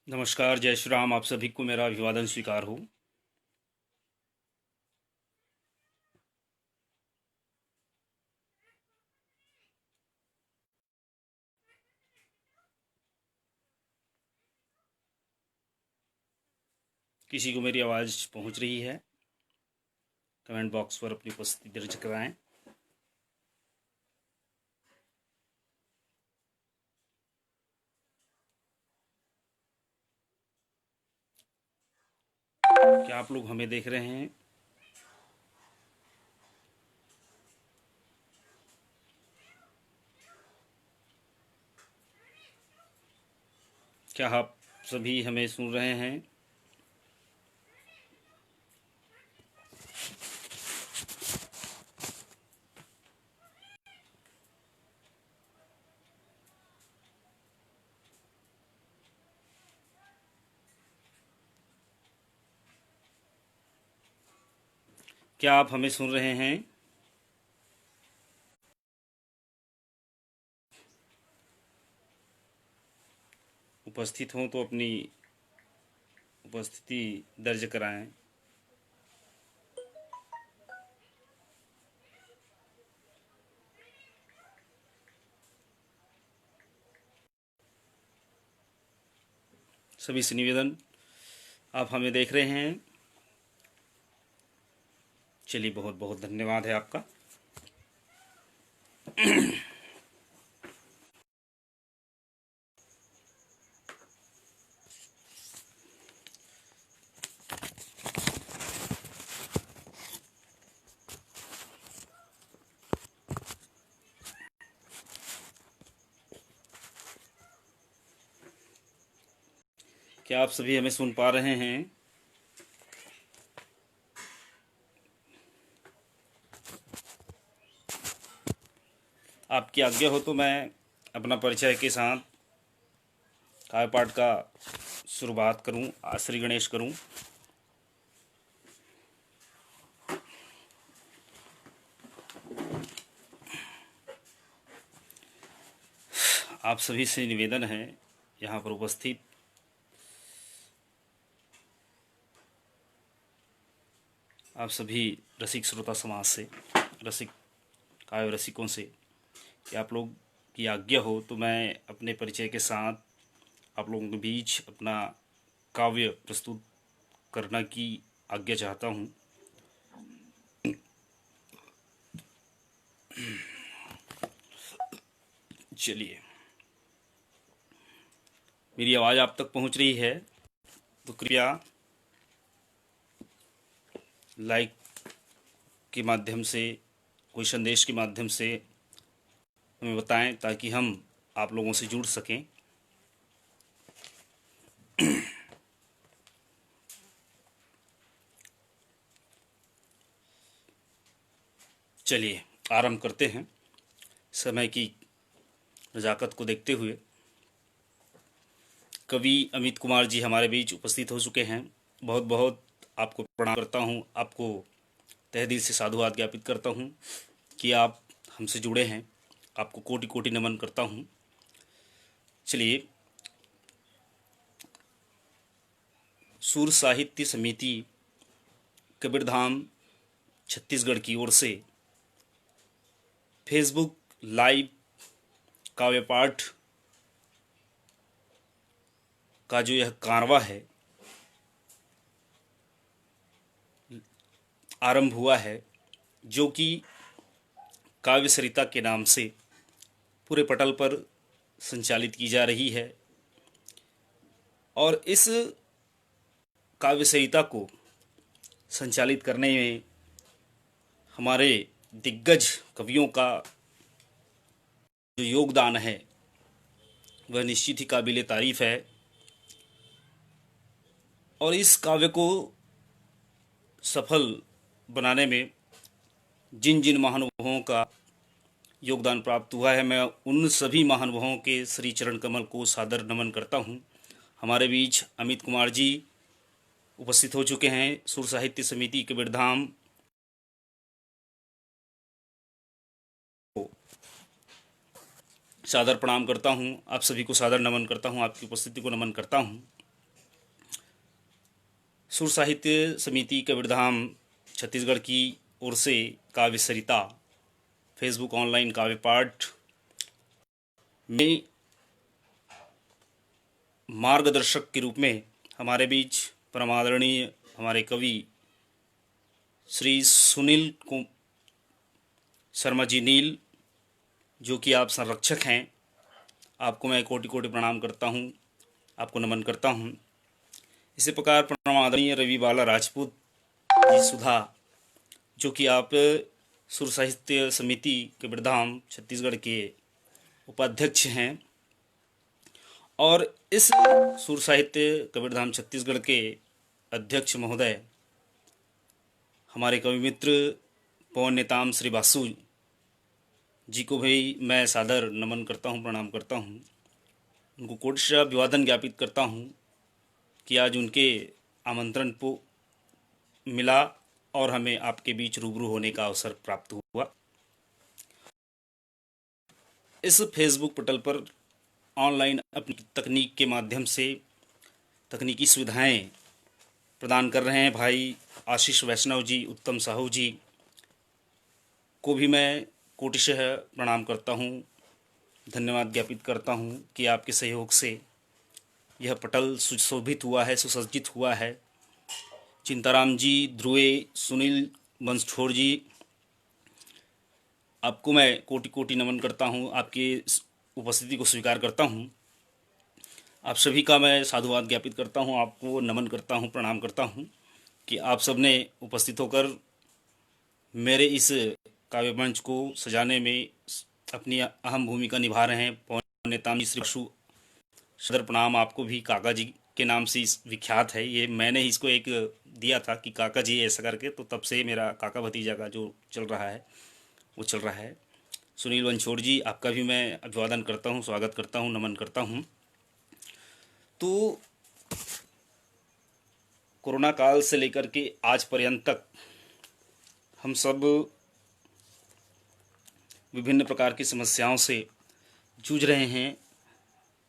नमस्कार, जय श्री राम। आप सभी को मेरा अभिवादन स्वीकार हो। किसी को मेरी आवाज़ पहुंच रही है? कमेंट बॉक्स पर अपनी उपस्थिति दर्ज कराएं। क्या आप लोग हमें देख रहे हैं? क्या आप सभी हमें सुन रहे हैं? क्या आप हमें सुन रहे हैं? उपस्थित हों तो अपनी उपस्थिति दर्ज कराएं। सभी से निवेदन, आप हमें देख रहे हैं? चलिए, बहुत बहुत धन्यवाद है आपका। क्या आप सभी हमें सुन पा रहे हैं? आपकी आज्ञा हो तो मैं अपना परिचय के साथ काव्य पाठ का शुरुआत करूं। श्री गणेश करूं। आप सभी से निवेदन है, यहाँ पर उपस्थित आप सभी रसिक श्रोता समाज से, रसिक काव्य रसिकों से, कि आप लोग की आज्ञा हो तो मैं अपने परिचय के साथ आप लोगों के बीच अपना काव्य प्रस्तुत करना की आज्ञा चाहता हूँ। चलिए, मेरी आवाज़ आप तक पहुँच रही है तो कृपया लाइक के माध्यम से, कोई संदेश के माध्यम से हमें बताएं ताकि हम आप लोगों से जुड़ सकें। चलिए, आरंभ करते हैं। समय की नज़ाकत को देखते हुए कवि अमित कुमार जी हमारे बीच उपस्थित हो चुके हैं। बहुत बहुत आपको प्रणाम करता हूँ, आपको तहे दिल से साधुवाद ज्ञापित करता हूँ कि आप हमसे जुड़े हैं। आपको कोटि कोटि नमन करता हूँ। चलिए, सुर साहित्य समिति कबीरधाम छत्तीसगढ़ की ओर से फेसबुक लाइव काव्य पाठ का जो यह कारवां है आरंभ हुआ है, जो कि काव्य सरिता के नाम से पूरे पटल पर संचालित की जा रही है। और इस काव्य संहिता को संचालित करने में हमारे दिग्गज कवियों का जो योगदान है वह निश्चित ही काबिले तारीफ है। और इस काव्य को सफल बनाने में जिन जिन महानुभावों का योगदान प्राप्त हुआ है, मैं उन सभी महानुभावों के श्री चरण कमल को सादर नमन करता हूँ। हमारे बीच अमित कुमार जी उपस्थित हो चुके हैं। सुर साहित्य समिति कबीरधाम को सादर प्रणाम करता हूँ। आप सभी को सादर नमन करता हूँ, आपकी उपस्थिति को नमन करता हूँ। सुर साहित्य समिति कबीरधाम छत्तीसगढ़ की ओर से काव्य सरिता फेसबुक ऑनलाइन काव्य पाठ में मार्गदर्शक के रूप में हमारे बीच परमादरणीय हमारे कवि श्री सुनील शर्मा जी नील, जो कि आप संरक्षक हैं, आपको मैं कोटि कोटि प्रणाम करता हूं, आपको नमन करता हूं। इसी प्रकार परमादरणीय रवि बाला राजपूत जी सुधा, जो कि आप सुर साहित्य समिति कबीरधाम छत्तीसगढ़ के उपाध्यक्ष हैं, और इस सुर साहित्य कबीरधाम छत्तीसगढ़ के अध्यक्ष महोदय हमारे कवि मित्र पवन नेताम श्री बासु जी को भी मैं सादर नमन करता हूं, प्रणाम करता हूं। उनको कोटि अभिवादन ज्ञापित करता हूं कि आज उनके आमंत्रण को मिला और हमें आपके बीच रूबरू होने का अवसर प्राप्त हुआ। इस फेसबुक पटल पर ऑनलाइन अपनी तकनीक के माध्यम से तकनीकी सुविधाएं प्रदान कर रहे हैं भाई आशीष वैष्णव जी, उत्तम साहू जी को भी मैं कोटिशः प्रणाम करता हूं, धन्यवाद ज्ञापित करता हूं कि आपके सहयोग से यह पटल सुशोभित हुआ है, सुसज्जित हुआ है। चिंताराम जी, ध्रुवे, सुनील बंसठोर जी, आपको मैं कोटि कोटि नमन करता हूं, आपकी उपस्थिति को स्वीकार करता हूं। आप सभी का मैं साधुवाद ज्ञापित करता हूं, आपको नमन करता हूं, प्रणाम करता हूं कि आप सबने उपस्थित होकर मेरे इस काव्य मंच को सजाने में अपनी अहम भूमिका निभा रहे हैं। पवन नेताम जी श्री बासु, सदर प्रणाम आपको भी। काका जी के नाम से विख्यात है, ये मैंने ही इसको एक दिया था कि काका जी ऐसा करके, तो तब से मेरा काका भतीजा का जो चल रहा है वो चल रहा है। सुनील बंसठोर जी, आपका भी मैं अभिवादन करता हूँ, स्वागत करता हूँ, नमन करता हूँ। तो कोरोना काल से लेकर के आज पर्यंत तक हम सब विभिन्न प्रकार की समस्याओं से जूझ रहे हैं,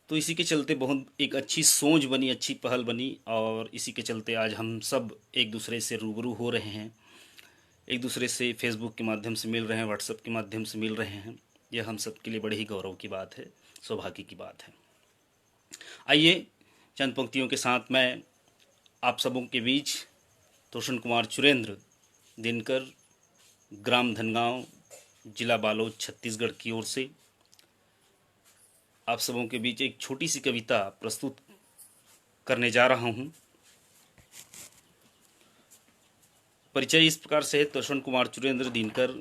तो इसी के चलते बहुत एक अच्छी सोच बनी, अच्छी पहल बनी, और इसी के चलते आज हम सब एक दूसरे से रूबरू हो रहे हैं, एक दूसरे से फेसबुक के माध्यम से मिल रहे हैं, व्हाट्सएप के माध्यम से मिल रहे हैं। यह हम सब के लिए बड़े ही गौरव की बात है, सौभाग्य की बात है। आइए चंद पंक्तियों के साथ मैं आप सबों के बीच तोषण कुमार चुरेंद्र, दिनकर, ग्राम धनगांव, जिला बालोद, छत्तीसगढ़ की ओर से आप सबों के बीच एक छोटी सी कविता प्रस्तुत करने जा रहा हूं। परिचय इस प्रकार से है। तोषण कुमार चुरेंद्र, दिनकर,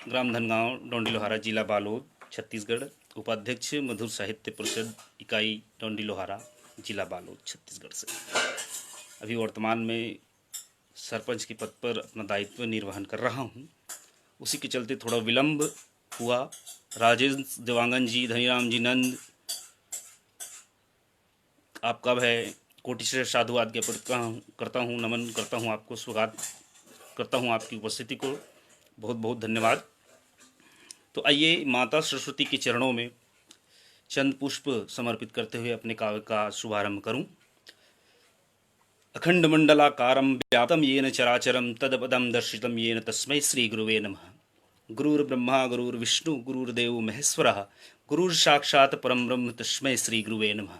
ग्राम धनगांव, डोंडी लोहारा, जिला बालोद, छत्तीसगढ़, उपाध्यक्ष मधुर साहित्य परिषद इकाई डोंडी लोहारा, जिला बालोद, छत्तीसगढ़ से। अभी वर्तमान में सरपंच के पद पर अपना दायित्व निर्वहन कर रहा हूं, उसी के चलते थोड़ा विलंब हुआ। राजेश देवांगन जी, धनीराम जी नंद, आपका है कोटि से साधुवाद ज्ञापित करता हूँ, नमन करता हूँ, आपको स्वागत करता हूँ, आपकी उपस्थिति को बहुत बहुत धन्यवाद। तो आइए माता सरस्वती के चरणों में चंद पुष्प समर्पित करते हुए अपने काव्य का शुभारंभ करूं। अखंड मंडलाकारं व्याप्तं येन चराचरं तदपदं दर्शितं येन तस्मै श्री गुरुवे नमः। गुरुर्ब्रह्मा गुरुर्विष्णु गुरुर्देवो महेश्वरः, गुरुर्साक्षात् परं ब्रह्म तस्मै श्री गुरुवे नमः।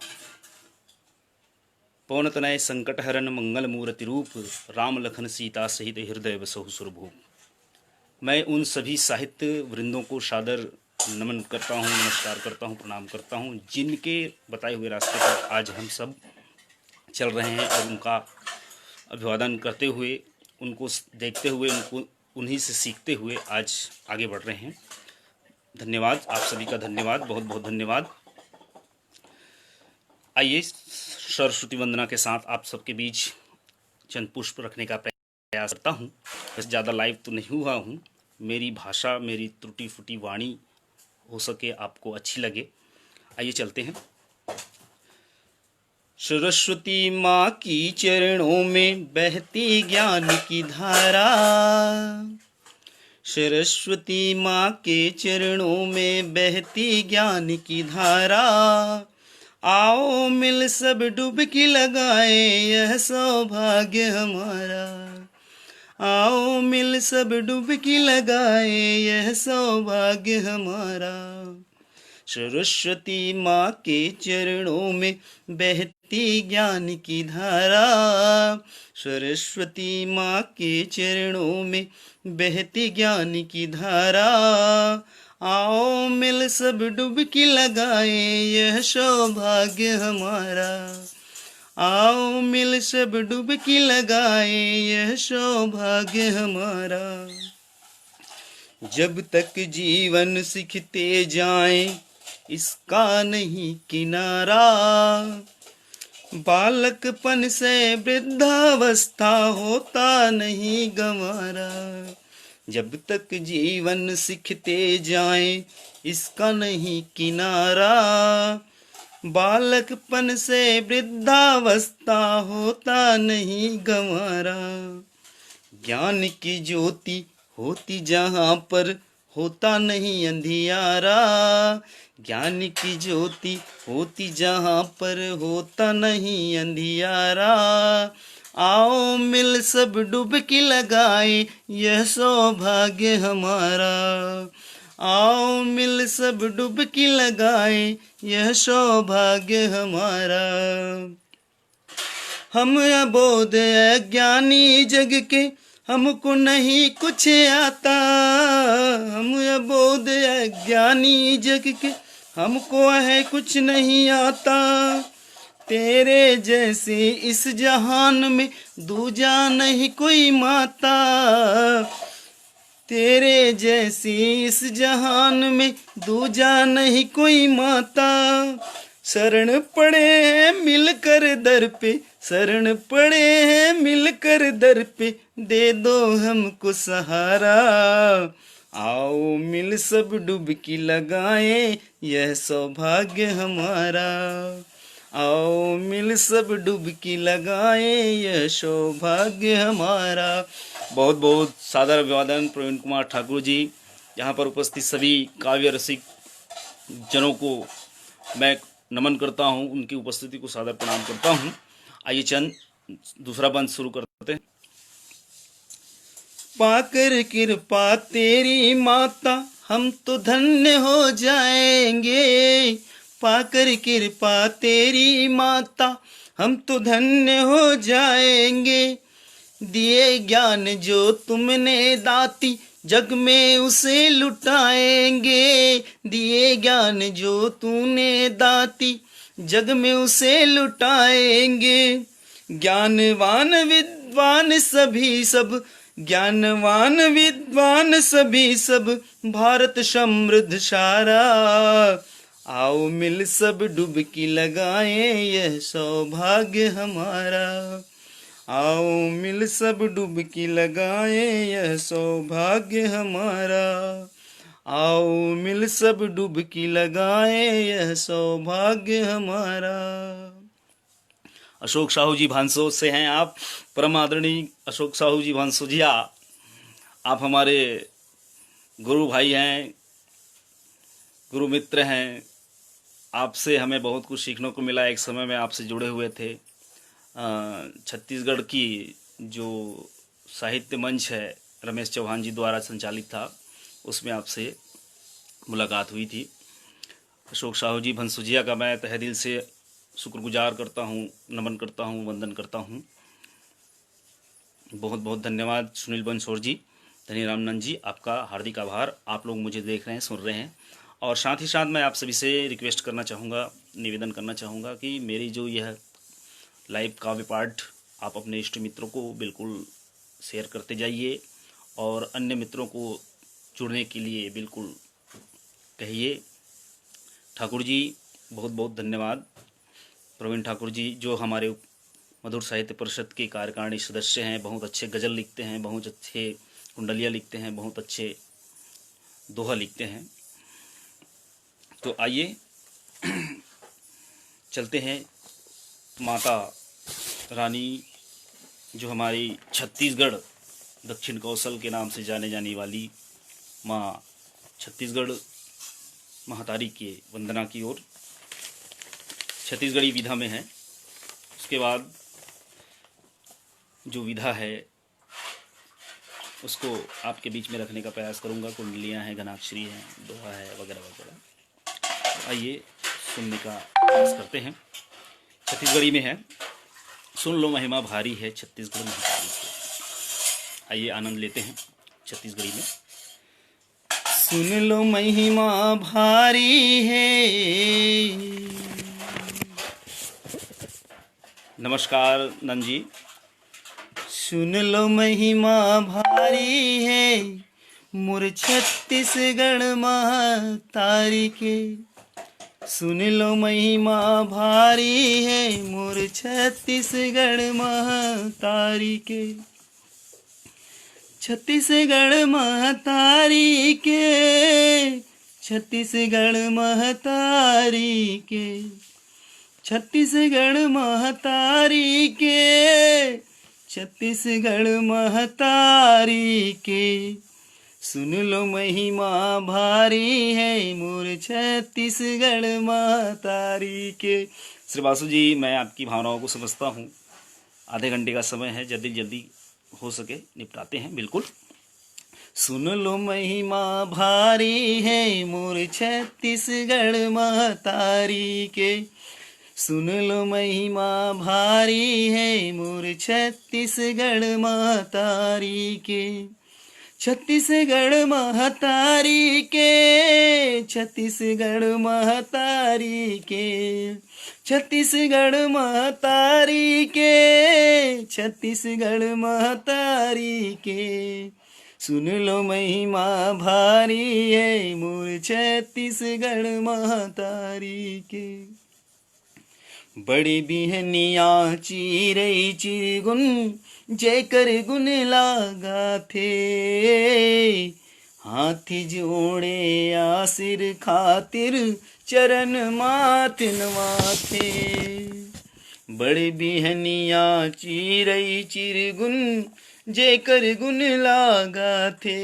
पवनतनय संकटहरण मंगल मूर्ति रूप, राम लखन सीता सहित हृदय बसहु सुरभूप। मैं उन सभी साहित्य वृंदों को सादर नमन करता हूँ, नमस्कार करता हूँ, प्रणाम करता हूँ, जिनके बताए हुए रास्ते पर आज हम सब चल रहे हैं, और उनका अभिवादन करते हुए, उनको देखते हुए, उन्हीं से सीखते हुए आज आगे बढ़ रहे हैं। धन्यवाद, आप सभी का धन्यवाद, बहुत बहुत धन्यवाद। आइए सरस्वती वंदना के साथ आप सबके बीच चंद पुष्प रखने का प्रयास करता हूँ। बस ज़्यादा लाइव तो नहीं हुआ हूँ, मेरी भाषा, मेरी त्रुटि फुटी वाणी हो सके आपको अच्छी लगे। आइए चलते हैं। सरस्वती माँ की चरणों में बहती ज्ञान की धारा, सरस्वती माँ के चरणों में बहती ज्ञान की धारा, आओ मिल सब डुबकी लगाए यह सौभाग्य हमारा। आओ मिल सब डुबकी लगाए यह सौभाग्य हमारा। सरस्वती माँ के चरणों में बहती ज्ञान की धारा। सरस्वती माँ के चरणों में बहती ज्ञान की धारा। आओ मिल सब डुबकी लगाए यह सौभाग्य हमारा। आओ मिल सब डुबकी लगाए यह सौभाग्य हमारा। जब तक जीवन सीखते जाएं इसका नहीं किनारा। बालकपन से वृद्धावस्था होता नहीं गंवारा। जब तक जीवन सीखते जाएं इसका नहीं किनारा। बालकपन से वृद्धावस्था होता नहीं गंवारा। ज्ञान की ज्योति होती जहाँ पर होता नहीं अंधियारा। ज्ञान की ज्योति होती जहाँ पर होता नहीं अंधियारा। आओ मिल सब डुबकी लगाए यह सौभाग्य हमारा। आओ मिल सब डुबकी लगाए यह सौभाग्य हमारा। हम अबोध अज्ञानी जग के हमको नहीं कुछ आता। हम अबोध अज्ञानी जग के हमको है कुछ नहीं आता। तेरे जैसे इस जहान में दूजा नहीं कोई माता। तेरे जैसी इस जहान में दूजा नहीं कोई माता। शरण पड़े हैं मिलकर दर पे। शरण पड़े हैं मिलकर दर पे। दे दो हमको सहारा। आओ मिल सब डुबकी लगाए यह सौभाग्य हमारा। आओ मिल सब डुबकी लगाए यह सौभाग्य हमारा। बहुत बहुत सादर अभिवादन प्रवीण कुमार ठाकुर जी। यहाँ पर उपस्थित सभी काव्य रसिक जनों को मैं नमन करता हूँ, उनकी उपस्थिति को सादर प्रणाम करता हूँ। आइए चंद दूसरा बंद शुरू करते हैं। पाकर कृपा तेरी माता हम तो धन्य हो जाएंगे। पाकर कृपा तेरी माता हम तो धन्य हो जाएंगे। दिए ज्ञान जो तुमने दाती जग में उसे लुटाएंगे। दिए ज्ञान जो तूने दाती जग में उसे लुटाएंगे। ज्ञानवान विद्वान सभी सब। ज्ञानवान विद्वान सभी सब। भारत समृद्ध सारा। आओ मिल सब डुबकी लगाएं यह सौभाग्य हमारा। आओ मिल सब डुबकी लगाएं यह सौभाग्य हमारा। आओ मिल सब डुबकी लगाएं यह सौभाग्य हमारा। अशोक साहू जी भांसो से हैं आप। परम आदरणीय अशोक साहू जी भांसो जी, आप हमारे गुरु भाई हैं, गुरु मित्र हैं। आपसे हमें बहुत कुछ सीखने को मिला। एक समय में आपसे जुड़े हुए थे। छत्तीसगढ़ की जो साहित्य मंच है रमेश चौहान जी द्वारा संचालित था, उसमें आपसे मुलाकात हुई थी। अशोक साहू जी भंसुजिया का मैं तहे दिल से शुक्रगुजार करता हूँ, नमन करता हूँ, वंदन करता हूँ। बहुत बहुत धन्यवाद सुनील बंसोर जी, धनीराम नंद जी, आपका हार्दिक आभार। आप लोग मुझे देख रहे हैं, सुन रहे हैं। और साथ ही साथ मैं आप सभी से रिक्वेस्ट करना चाहूँगा, निवेदन करना चाहूँगा कि मेरी जो यह लाइव काव्य पाठ आप अपने इष्ट मित्रों को बिल्कुल शेयर करते जाइए और अन्य मित्रों को जुड़ने के लिए बिल्कुल कहिए। ठाकुर जी बहुत बहुत धन्यवाद। प्रवीण ठाकुर जी जो हमारे मधुर साहित्य परिषद के कार्यकारिणी सदस्य हैं, बहुत अच्छे गज़ल लिखते हैं, बहुत अच्छे कुंडलियाँ लिखते हैं, बहुत अच्छे दोहा लिखते हैं। तो आइए चलते हैं। माता रानी जो हमारी छत्तीसगढ़ दक्षिण कौशल के नाम से जाने जाने वाली माँ छत्तीसगढ़ महातारी के वंदना की ओर छत्तीसगढ़ी विधा में है। उसके बाद जो विधा है उसको आपके बीच में रखने का प्रयास करूंगा। कुंडलियां हैं, घनाक्षरी हैं, दोहा है, वगैरह वगैरह। आइए सुनने का प्रयास करते हैं। छत्तीसगढ़ी में है। सुन लो महिमा भारी है छत्तीसगढ़ महाकाली की। आइए आनंद लेते हैं छत्तीसगढ़ी में। सुन लो महिमा भारी है। नमस्कार नंद जी। सुन लो महिमा भारी है मोर छत्तीसगढ़ महतारी के। सुन लो महिमा भारी है मोर छत्तीसगढ़ महतारी के। छत्तीसगढ़ महतारी के, छत्तीसगढ़ महतारी के, छत्तीसगढ़ महतारी के, छत्तीसगढ़ महतारी के। सुन लो महिमा भारी है मोर छत्तीसगढ़ महतारी के। श्री वासु जी, मैं आपकी भावनाओं को समझता हूँ। आधे घंटे का समय है, जल्दी जल्दी हो सके निपटाते हैं। बिल्कुल। सुन लो महिमा भारी है मोर छत्तीसगढ़ महतारी के। सुन लो महिमा भारी है मोर छत्तीसगढ़ महतारी के। छत्तीसगढ़ महतारी के, छत्तीसगढ़ महतारी के, छत्तीसगढ़ महतारी के, छत्तीसगढ़ महतारी के। सुन लो महिमा भारी है मोर छत्तीसगढ़ महतारी के। बड़ी बिहनिया चिरई चिरगुन जयकर गुन लागा थे। हाथी जोड़े आसिर खातिर चरण माथिन माथे। बड़ी बिहनिया चिरई चिरगुन जयकर गुन लागा थे।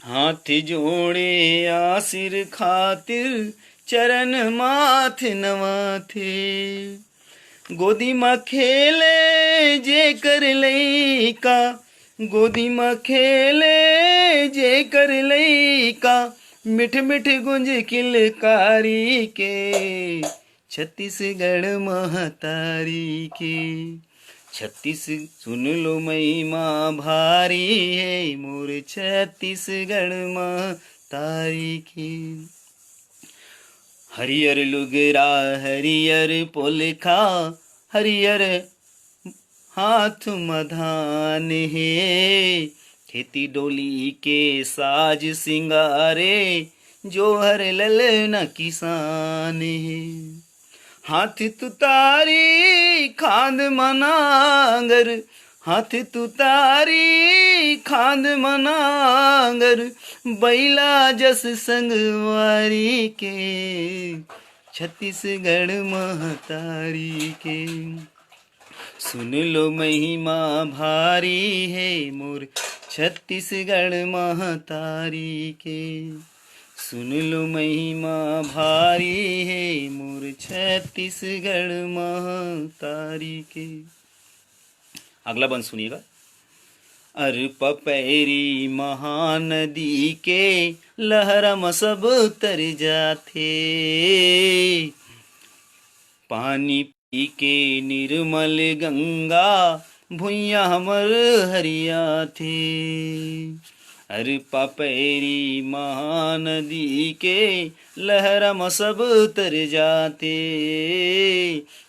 हाथी जोड़े आसिर खातिर चरण माथ नवाथे। गोदी में खेले जे कर लइका, गोदी में खेले जे कर लइका, मिठ मिठ गुंज किलकारी के। छत्तीसगढ़ महतारी के। छत्तीस सुन लो महिमा भारी है मोर छत्तीसगढ़ महतारी की। हरियर लुगरा हरियर पोलखा, हरियर हाथ मधान है। खेती डोली के साज सिंगारे, जोहर ललना किसान है। हाथ तुतारी खांद मनांगर, हाथ तुतारी खांद मनांगर, बैला जस संगवारी के। छत्तीसगढ़ महतारी के। सुन लो महिमा भारी है मोर छत्तीसगढ़ महतारी के। सुन लो महिमा भारी है मोर छत्तीसगढ़ महतारी के। अगला बंद सुनिएगा। अर पपैरी महानदी के लहरम सब तर जाथे। पानी पी के निर्मल गंगा भुइया हमर हरिया थे। अर पपैरी महानदी के लहरम सब तर जाते।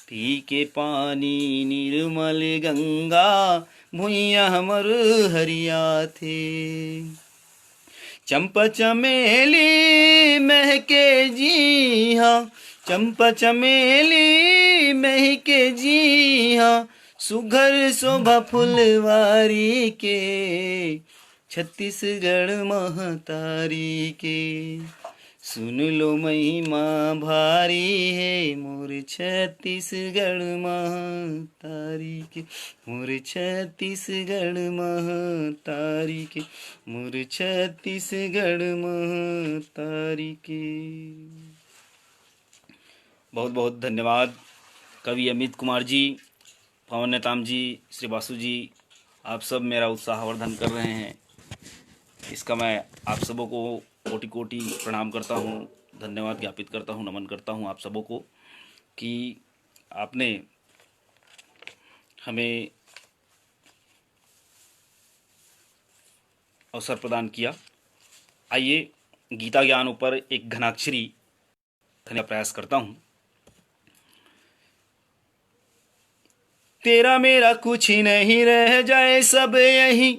पी के पानी निर्मल गंगा भुइया हमर हरिया थे। चंपा चमेली महके जी हाँ, चंपा चमेली महके जी हाँ, सुघर शोभा फुलवारी के। छत्तीसगढ़ महतारी के। सुन लो महिमा भारी है मोर छत्तीसगढ़ महतारी के। मोर छत्तीसगढ़ महतारी के। मोर छत्तीसगढ़ महतारी के। बहुत बहुत धन्यवाद कवि अमित कुमार जी, पवन नेताम जी, श्री वासु जी। आप सब मेरा उत्साहवर्धन कर रहे हैं, इसका मैं आप सबों को कोटि कोटि प्रणाम करता हूँ, धन्यवाद ज्ञापित करता हूँ, नमन करता हूँ आप सबों को कि आपने हमें अवसर प्रदान किया। आइए गीता ज्ञान ऊपर एक घनाक्षरी का प्रयास करता हूँ। तेरा मेरा कुछ नहीं रह जाए सब यहीं,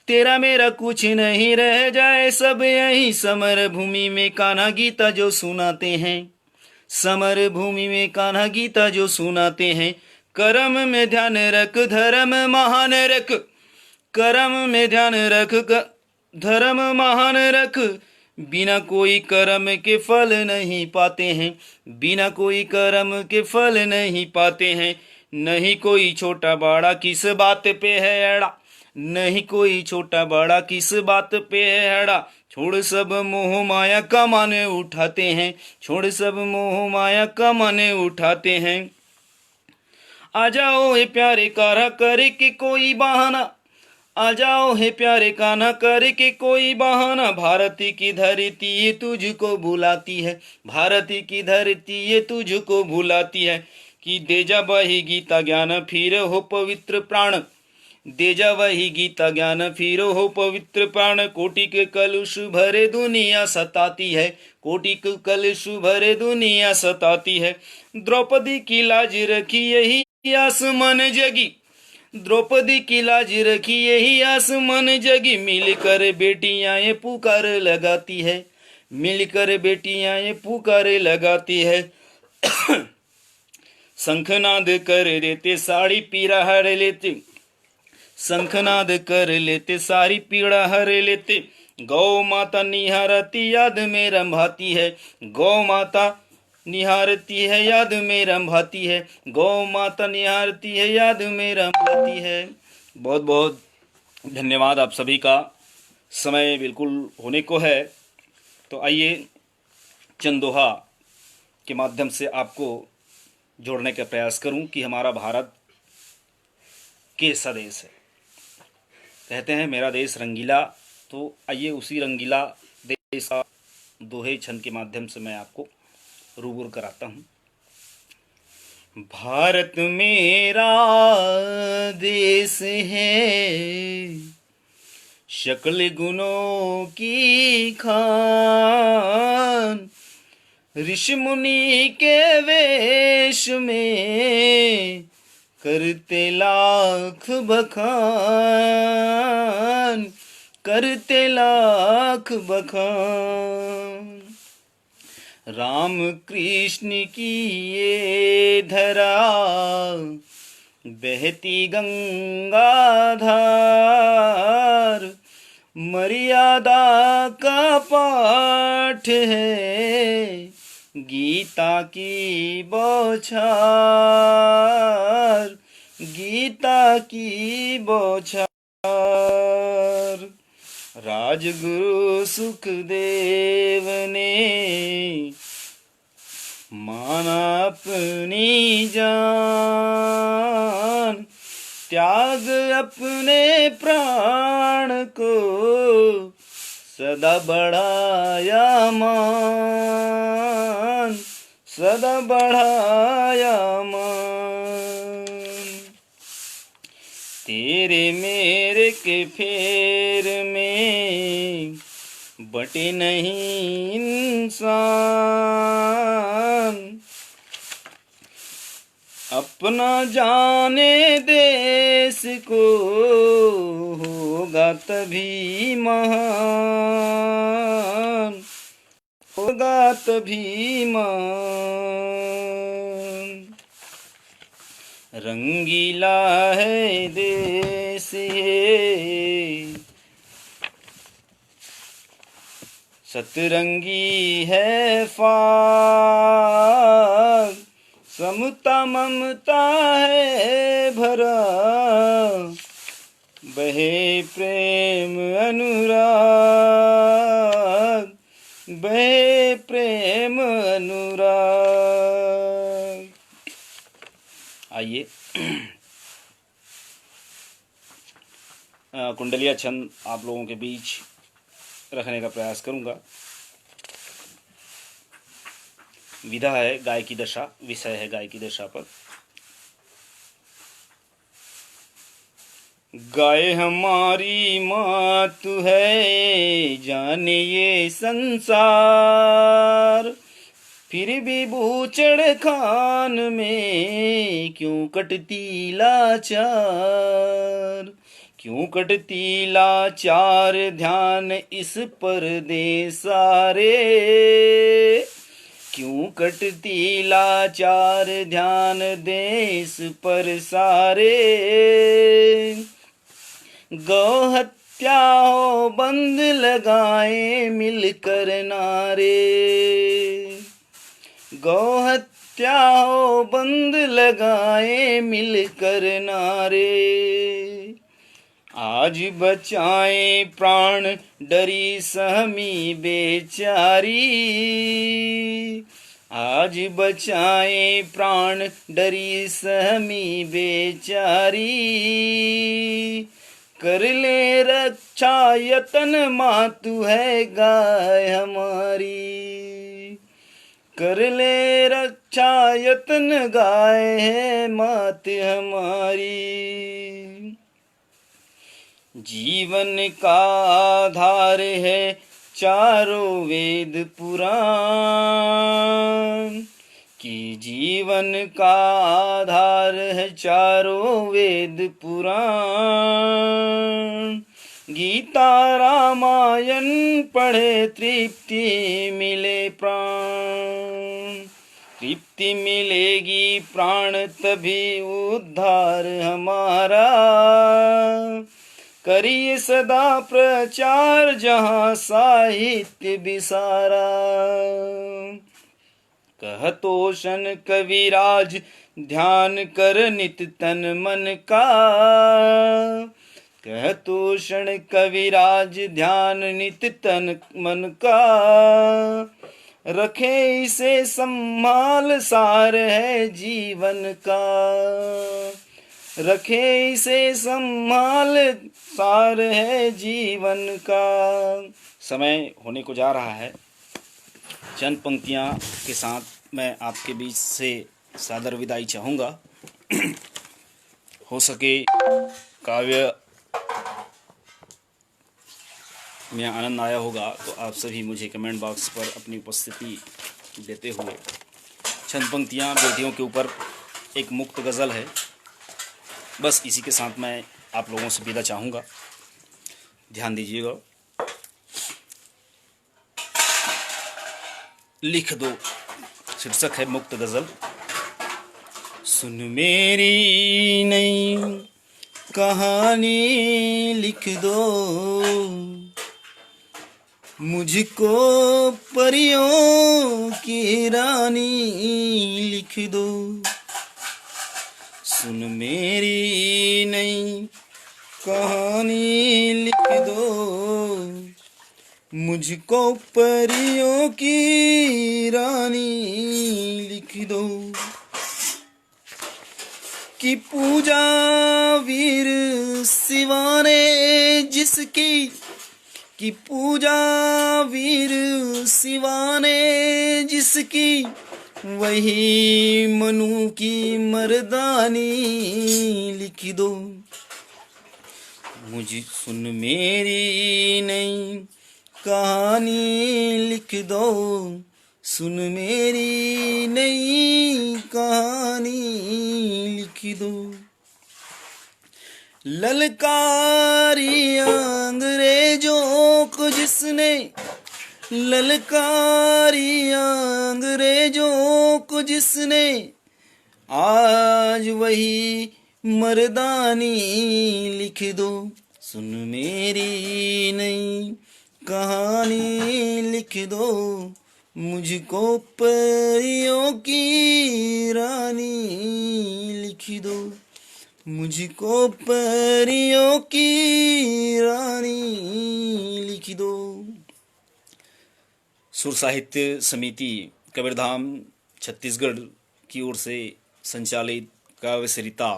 तेरा मेरा कुछ नहीं रह जाए सब यहीं, समर भूमि में कान्हा गीता जो सुनाते हैं, समर भूमि में कान्हा गीता जो सुनाते हैं। कर्म में ध्यान रख धर्म महान रख, कर्म में ध्यान रख धर्म महान रख, बिना कोई कर्म के फल नहीं पाते हैं, बिना कोई कर्म के फल नहीं पाते हैं। नहीं कोई छोटा बड़ा किस बात पे है अड़ा, नहीं कोई छोटा बड़ा किस बात पे है अड़ा, छोड़ सब मोह माया का माने उठाते हैं, छोड़ सब मोह माया का माने उठाते हैं। आ जाओ हे प्यारे कान्हा करे के कोई बहाना, आ जाओ हे प्यारे कान्हा करके कोई बहाना, भारती की धरती ये तुझको बुलाती है, भारती की धरती ये तुझको बुलाती है। कि दे जा वही गीता ज्ञान फिर हो पवित्र प्राण, दे जा वही गीता ज्ञान फिर हो पवित्र प्राण। कोटि के कलुष भरे दुनिया सताती है, कोटि के कलुष भरे दुनिया सताती है। द्रौपदी की लाज रखी यही आसमान जगी, द्रौपदी की लाज रखी यही आसमान जगी, मिलकर बेटियां ये पुकार लगाती है, मिलकर बेटियां ये पुकार लगाती है। शंखनाद कर देते साड़ी पीड़ा हर लेते, शंखनाद कर लेते सारी पीड़ा हर लेते। गौ माता निहारती याद में रंभाती है, गौ माता निहारती है याद में रंभाती है, गौ माता निहारती है याद में रंभाती है। बहुत बहुत धन्यवाद आप सभी का। समय बिल्कुल होने को है, तो आइए चंद दोहा के माध्यम से आपको जोड़ने का प्रयास करूं कि हमारा भारत कैसा देश है। कहते हैं मेरा देश रंगीला, तो आइए उसी रंगीला देश का दोहे छंद के माध्यम से मैं आपको रूबरू कराता हूँ। भारत मेरा देश है, शक्ल गुणों की खान, ऋषि मुनि के वेश में करते लाख बखान, करते लाख बखान। राम कृष्ण की ये धरा बहती गंगा धार, मर्यादा का पाठ है गीता की बौछार, गीता की बौछार। राजगुरु सुखदेव ने माना अपनी जान, त्याग अपने प्राण को सदा बढ़ाया मान, सदा बढ़ाया मान। तेरे मेरे के फेर में बटे नहीं इंसान, अपना जाने देश को होगा तभी महान, होगा तभी महान। रंगीला है देश है, सतरंगी है फाग, समता ममता है भरा, बहे प्रेम अनुराग, बहे प्रेम अनुराग। आइए कुंडलिया छंद आप लोगों के बीच रखने का प्रयास करूंगा। विधा है गाय की दशा, विषय है गाय की दशा पर। गाय हमारी मात है जाने ये संसार, फिर भी बूचड़ खान में क्यों कटती लाचार, क्यों कटती लाचार ध्यान इस पर दे सारे, क्यों कटती लाचार ध्यान देश पर सारे। गौ हत्या हो बंद लगाए मिलकर नारे, गौ हत्या हो बंद लगाए मिलकर नारे। आज बचाए प्राण डरी सहमी बेचारी, आज बचाए प्राण डरी सहमी बेचारी। कर ले रक्षा यतन मातु है गाय हमारी, कर ले रक्षा यतन गाय है मात हमारी। जीवन का आधार है चारों वेद पुराण, कि जीवन का आधार है चारों वेद पुराण। गीता रामायण पढ़े तृप्ति मिले प्राण, तृप्ति मिलेगी प्राण तभी उद्धार हमारा। करिए सदा प्रचार जहाँ साहित्य बिसारा, कहतोषण कविराज ध्यान कर नित तन मन का, कहतोषण कविराज ध्यान नित तन मन का। रखे इसे संभाल सार है जीवन का, रखे इसे संभाल सार है जीवन का। समय होने को जा रहा है। चंद पंक्तियाँ के साथ मैं आपके बीच से सादर विदाई चाहूँगा। हो सके काव्य में आनंद आया होगा तो आप सभी मुझे कमेंट बॉक्स पर अपनी उपस्थिति देते हुए। चंद पंक्तियाँ बेटियों के ऊपर एक मुक्त गज़ल है। बस इसी के साथ मैं आप लोगों से विदा चाहूँगा। ध्यान दीजिएगा। लिख दो शीर्षक है मुक्त गज़ल। सुन मेरी नई कहानी लिख दो, मुझको परियों की रानी लिख दो। सुन मेरी नई कहानी लिख दो, मुझको परियों की रानी लिख दो। कि पूजा वीर शिवा ने जिसकी, कि पूजा वीर शिवा ने जिसकी, वही मनु की मर्दानी लिख दो। मुझे सुन मेरी नई कहानी लिख दो, सुन मेरी नई कहानी लिख दो। ललकारी अंग्रेजों को जिसने, ललकारी अंग्रेजों को जिसने, आज वही मर्दानी लिख दो। सुन मेरी नई कहानी लिख दो, मुझको परियों की रानी लिख दो, मुझको परियों की रानी लिख दो। सुर साहित्य समिति कबीरधाम छत्तीसगढ़ की ओर से संचालित काव्य सरिता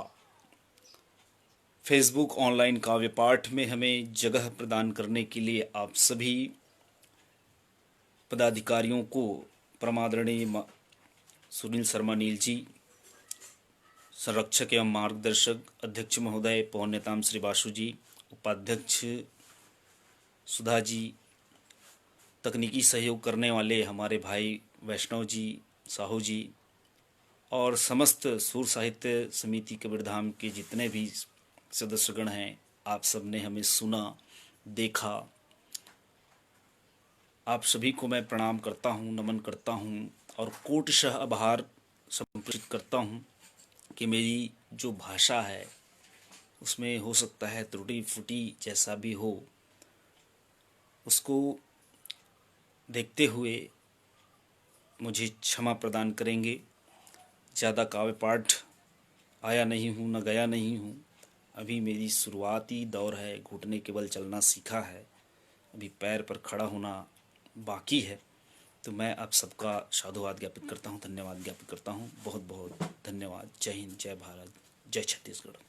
फेसबुक ऑनलाइन काव्य पाठ में हमें जगह प्रदान करने के लिए आप सभी पदाधिकारियों को परमादरणीय सुनील शर्मा नील जी, संरक्षक एवं मार्गदर्शक अध्यक्ष महोदय पौन्यताम श्री बासु जी, उपाध्यक्ष सुधा जी, तकनीकी सहयोग करने वाले हमारे भाई वैष्णव जी, साहू जी और समस्त सूर साहित्य समिति कबीरधाम के जितने भी सदस्यगण हैं, आप सब ने हमें सुना, देखा। आप सभी को मैं प्रणाम करता हूँ, नमन करता हूँ और कोटशः आभार समर्पित करता हूँ कि मेरी जो भाषा है उसमें हो सकता है त्रुटि फुटी जैसा भी हो, उसको देखते हुए मुझे क्षमा प्रदान करेंगे। ज़्यादा काव्य पाठ आया नहीं हूँ, न गया नहीं हूँ। अभी मेरी शुरुआती दौर है, घुटने के बल चलना सीखा है, अभी पैर पर खड़ा होना बाकी है। तो मैं आप सबका साधुवाद ज्ञापित करता हूँ, धन्यवाद ज्ञापित करता हूँ। बहुत बहुत धन्यवाद। जय हिंद, जय भारत, जय छत्तीसगढ़।